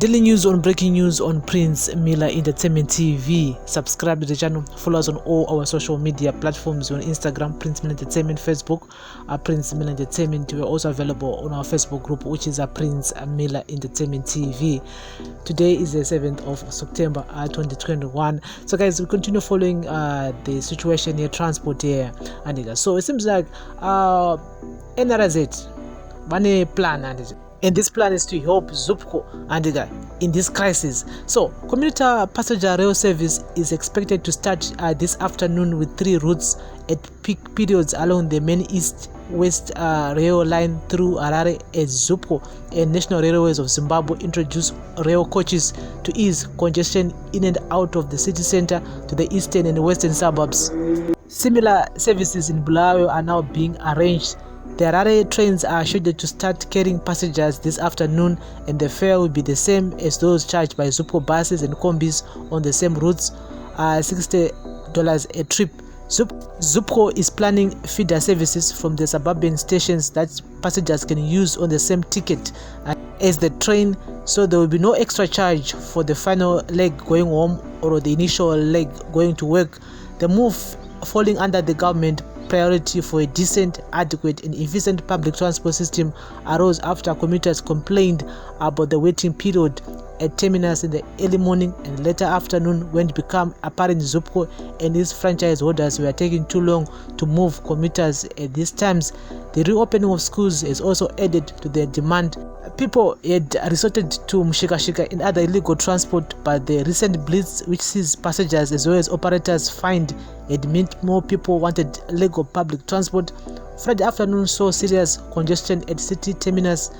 Daily news on breaking news on Prince Miller Entertainment TV. Subscribe to the channel. Follow us on all our social media platforms on Instagram, Prince Miller Entertainment, Facebook, Prince Miller Entertainment. We are also available on our Facebook group, which is Prince Miller Entertainment TV. Today is the 7th of September 2021. So guys, we continue following the situation here, transport here. And so it seems like NRZ, one plan and this plan is to help Zupco and in this crisis. So, commuter passenger rail service is expected to start this afternoon with 3 routes at peak periods along the main east-west rail line through Harare as Zupco and National Railways of Zimbabwe introduce rail coaches to ease congestion in and out of the city center to the eastern and western suburbs. Similar services in Bulawayo are now being arranged. The Harare trains are scheduled to start carrying passengers this afternoon, and the fare will be the same as those charged by Zupco buses and combis on the same routes, $60 a trip. Zupco is planning feeder services from the suburban stations that passengers can use on the same ticket as the train, so there will be no extra charge for the final leg going home or the initial leg going to work. The move falling under the government priority for a decent, adequate and efficient public transport system arose after commuters complained about the waiting period at terminals in the early morning and later afternoon when it became apparent Zupco and its franchise holders were taking too long to move commuters at these times. The reopening of schools has also added to their demand. People had resorted to mshikashika and other illegal transport, but the recent blitz, which sees passengers as well as operators fined, had meant more people wanted legal public transport. Friday afternoon saw serious congestion at city terminals.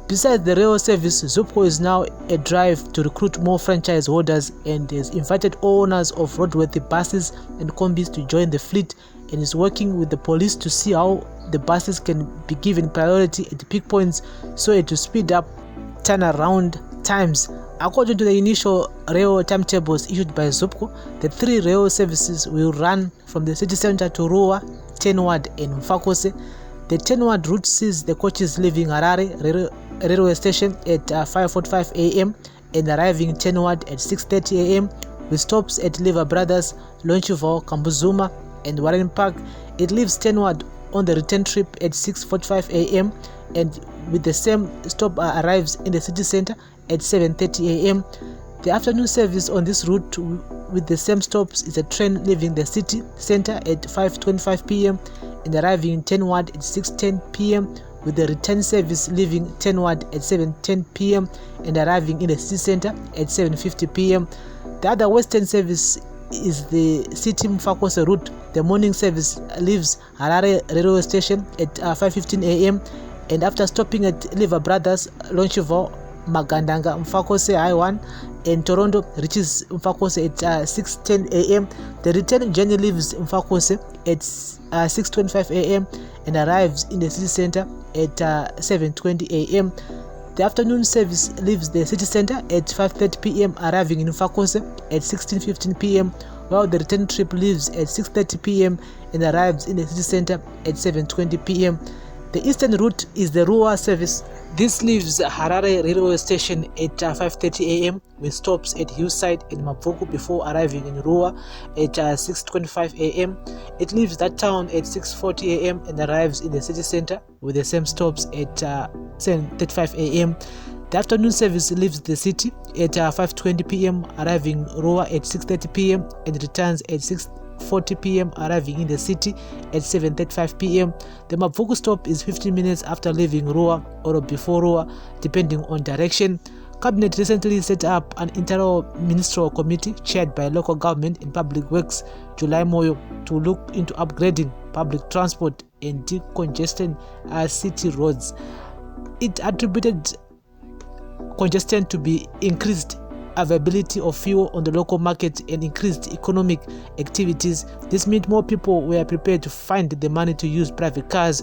Besides the rail service, Zupco is now a drive to recruit more franchise holders and has invited owners of roadworthy buses and combis to join the fleet and is working with the police to see how the buses can be given priority at the peak points so as to speed up turnaround times. According to the initial rail timetables issued by Zupco, the 3 rail services will run from the city center to Rua, Tenward and Mfakose. The Tenward route sees the coaches leaving Harare railway station at 5:45 a.m. and arriving in Tenward at 6:30 a.m. with stops at Lever Brothers, Lonchival, Kambuzuma and Warren Park. It leaves Tenward on the return trip at 6:45 a.m. and with the same stop arrives in the city center at 7:30 a.m. The afternoon service on this route with the same stops is a train leaving the city center at 5:25 p.m. and arriving in Tenward at 6:10 p.m. with the return service leaving Tenward at 7:10 p.m. and arriving in the city center at 7:50 p.m. The other western service is the City Mfakose route. The morning service leaves Harare railway station at 5:15 a.m. and after stopping at Lever Brothers, Lonchival, Magandanga, Mfakose I1 and Toronto reaches Mfakose at 6:10 a.m. The return journey leaves Mfakose at 6:25 a.m. and arrives in the city center at 7:20 a.m. The afternoon service leaves the city center at 5:30 p.m. arriving in Mfakose at 16:15 p.m. while the return trip leaves at 6:30 p.m. and arrives in the city center at 7:20 p.m. The eastern route is the Rua service. This leaves Harare railway station at 5:30 a.m. with stops at Hillside and Mavuku before arriving in Rua at 6:25 a.m. It leaves that town at 6:40 a.m. and arrives in the city center with the same stops at 7:35 a.m. The afternoon service leaves the city at 5:20 p.m. arriving Rua at 6:30 p.m. and returns at 6:40 p.m. arriving in the city at 7:35 p.m. The Mavuku stop is 15 minutes after leaving Rua or before Rua, depending on direction. Cabinet recently set up an inter-ministerial committee chaired by local government and public works July Moyo to look into upgrading public transport and decongesting city roads. It attributed congestion to be increased availability of fuel on the local market and increased economic activities. This meant more people were prepared to find the money to use private cars.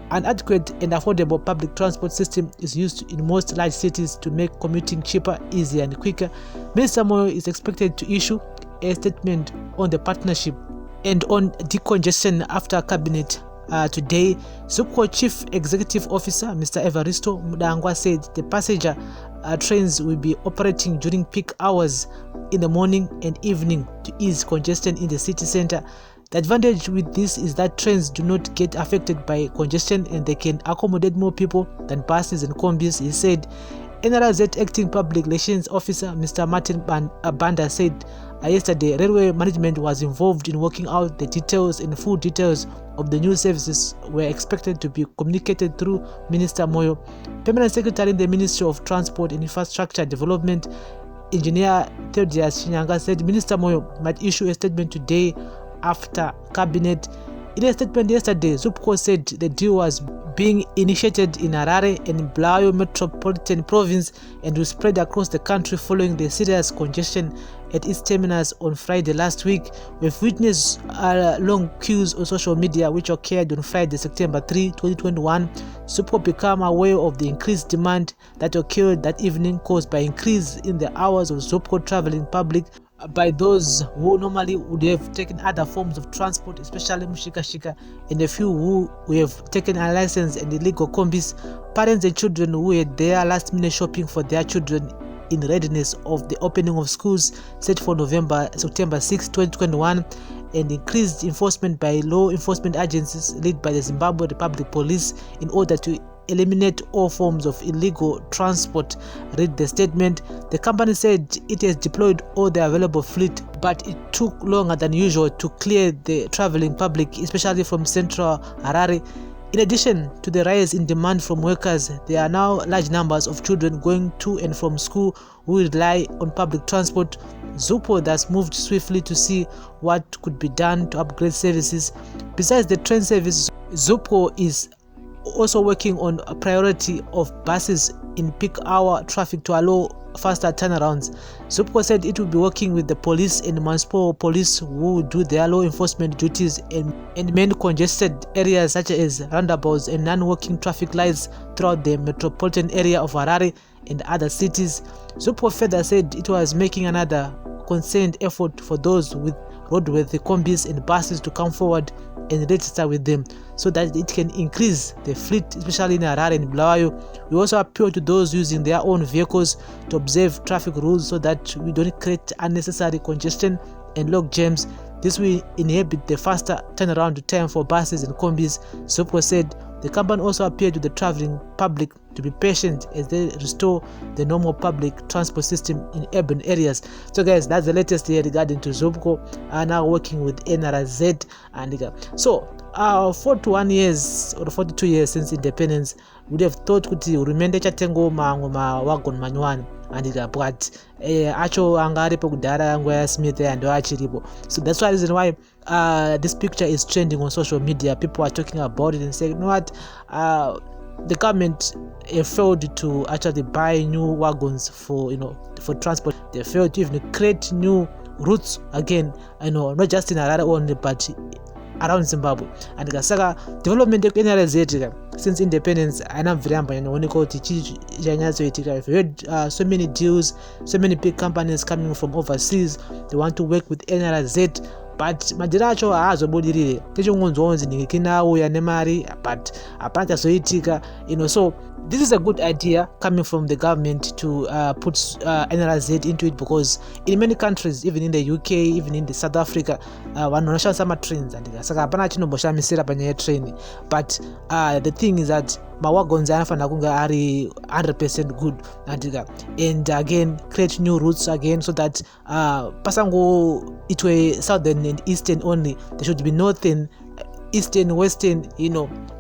An adequate and affordable public transport system is used in most large cities to make commuting cheaper, easier and quicker. Minister Moyo is expected to issue a statement on the partnership and on decongestion after cabinet today. Zupco Chief Executive Officer Mr. Evaristo Mudangwa said the passenger trains will be operating during peak hours in the morning and evening to ease congestion in the city center. The advantage with this is that trains do not get affected by congestion and they can accommodate more people than buses and combis, he said. NRZ Acting Public Relations Officer Mr. Martin Banda said yesterday railway management was involved in working out the details, and full details of the new services were expected to be communicated through Minister Moyo. Permanent Secretary in the Ministry of Transport and Infrastructure Development, Engineer Theodias Shinyanga, said Minister Moyo might issue a statement today after Cabinet. In a statement yesterday, Zupco said the deal was being initiated in Harare and Bulawayo Metropolitan Province and will spread across the country following the serious congestion at its terminals on Friday last week. We've witnessed long queues on social media which occurred on Friday, September 3, 2021. Zupco became aware of the increased demand that occurred that evening, caused by increase in the hours of Zupco traveling public by those who normally would have taken other forms of transport, especially Mushikashika, and a few who have taken unlicensed and illegal combis. Parents and children who had their last minute shopping for their children in readiness of the opening of schools set for September 6, 2021, and increased enforcement by law enforcement agencies led by the Zimbabwe Republic Police in order to eliminate all forms of illegal transport. Read the statement. The company said it has deployed all the available fleet, but it took longer than usual to clear the traveling public, especially from central Harare. In addition to the rise in demand from workers, there are now large numbers of children going to and from school who rely on public transport. Zupco thus moved swiftly to see what could be done to upgrade services. Besides the train service, Zupco is also working on a priority of buses in peak hour traffic to allow faster turnarounds. Zupco said it will be working with the police and municipal police who do their law enforcement duties in main congested areas such as roundabouts and non-working traffic lights throughout the metropolitan area of Harare and other cities. Zupco further said it was making another concerned effort for those with roadworthy combis and buses to come forward and register with them so that it can increase the fleet, especially in Harare and Bulawayo. We also appeal to those using their own vehicles to observe traffic rules so that we don't create unnecessary congestion and log jams. This will inhibit the faster turnaround time for buses and combis, Zupco said. The company also appealed to the traveling public to be patient as they restore the normal public transport system in urban areas. So guys, that's the latest here regarding to Zupco now working with NRZ. And so 41 years or 42 years since independence, would have thought kuti hurumende chatengo ma wagon manywana andika, but acho anga aripo kudhara nguva yaSmith ando achiripo. So that's why reason why this picture is trending on social media. People are talking about it and saying, you know what, the government failed to actually buy new wagons for for transport. They failed to even create new routes again, not just in Harare only but around Zimbabwe. And saka development of NRZ since independence aina mviramba yanooneka kuti chii chanyatsoitika. We've heard so many deals, so many big companies coming from overseas, they want to work with NRZ, but madhira acho haazobudirire. Techongonzonzi ndikina uya nemari but hapana chazoitika, so this is a good idea coming from the government to put NRZ into it, because in many countries, even in the UK, even in the South Africa, vanoshandisa matrains andika, saka hapana chinomboshamisira panyaya yetrain. But the thing is that mawagons anofanira kunge ari 100% good andika, and again create new routes again so that pasangoitwe southern and eastern only. There should be northern, eastern, western,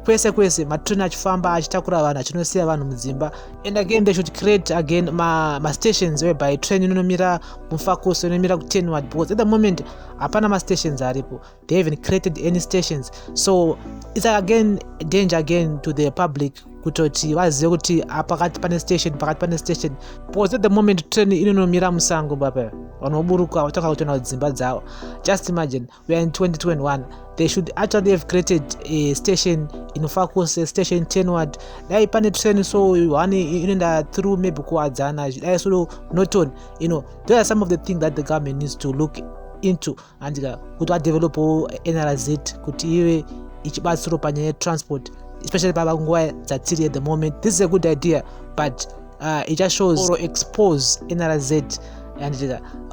kwese matrain achifamba achitakura vanhu achinosiya vanhu mudzimba. And again they should create again ma stations whereby train inomira mufakoso, inomira kuTenward, because at the moment hapana ma stations aripo. They haven't created any stations, so it's again a danger again to the public kutoti vazive kuti pakati pane station, because at the moment train inonomira musango baba, vanoburuka vachaka kutona kudzimba dzavo. Just imagine, we are in 2021. They should actually have created a station in Focus, a station Tenward. Dai pane train so one inoenda through maybe kuadzana, dai so not on, there are some of the things that the government needs to look into and kuti develop NRZ kuti iwe ichibatsiro panyaya transport, especially pabanguwa dzatiri at the moment. This is a good idea, but it just shows or expose NRZ and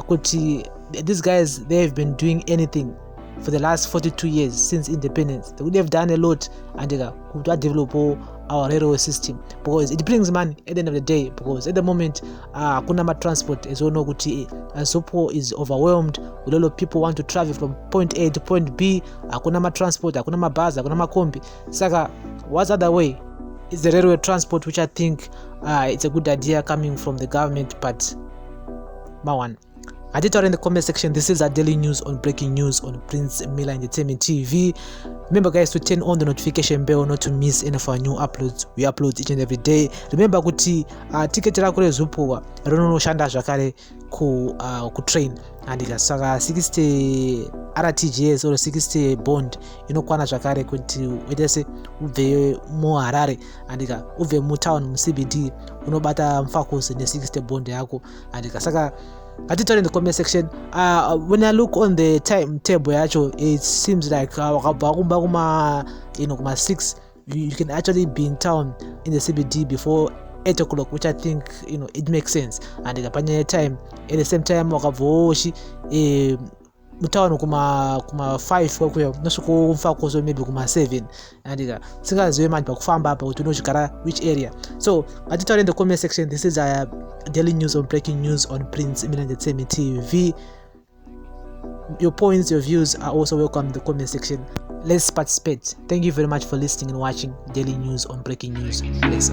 kuti these guys, they have been doing anything for the last 42 years since independence. They would have done a lot and could develop our railway system, because it brings money at the end of the day. Because at the moment kuna transport, as we know, Zupco is overwhelmed with a lot of people want to travel from point A to point B. Kuna transport, kuna mabus, kuna makombi. Saka what's the other way? It's the railway transport, which I think it's a good idea coming from the government. But Mawan, I did in the comment section. This is our daily news on breaking news on Prince Miller Entertainment TV. Remember, guys, to turn on the notification bell not to miss any of our new uploads. We upload each and every day. Remember, kuti ticket la kule Zupco rono shanda jakare ku train and saka 60 RTGS or 60 bond inokwana zvakare kuti wedese ubve mu Harare and ubve mu town mu CBD unobata mfakosi ne 60 bond yako and saka in the comment section. When I look on the timetable yacho, it seems like 6 you can actually be in town in the CBD before 8 o'clock, which I think it makes sense. And the time at the same time wakavoshi mutawano kuma 5 kwakuya nosoko mfakoso maybe kuma 7 and singaziwe manje bakufamba apa kuti unochigara which area. So atitaure in the comment section. This is our daily news on breaking news on Prince Miller Entertainment TV. Your points, your views are also welcome in the comment section. Let's participate. Thank you very much for listening and watching daily news on breaking news. Bless.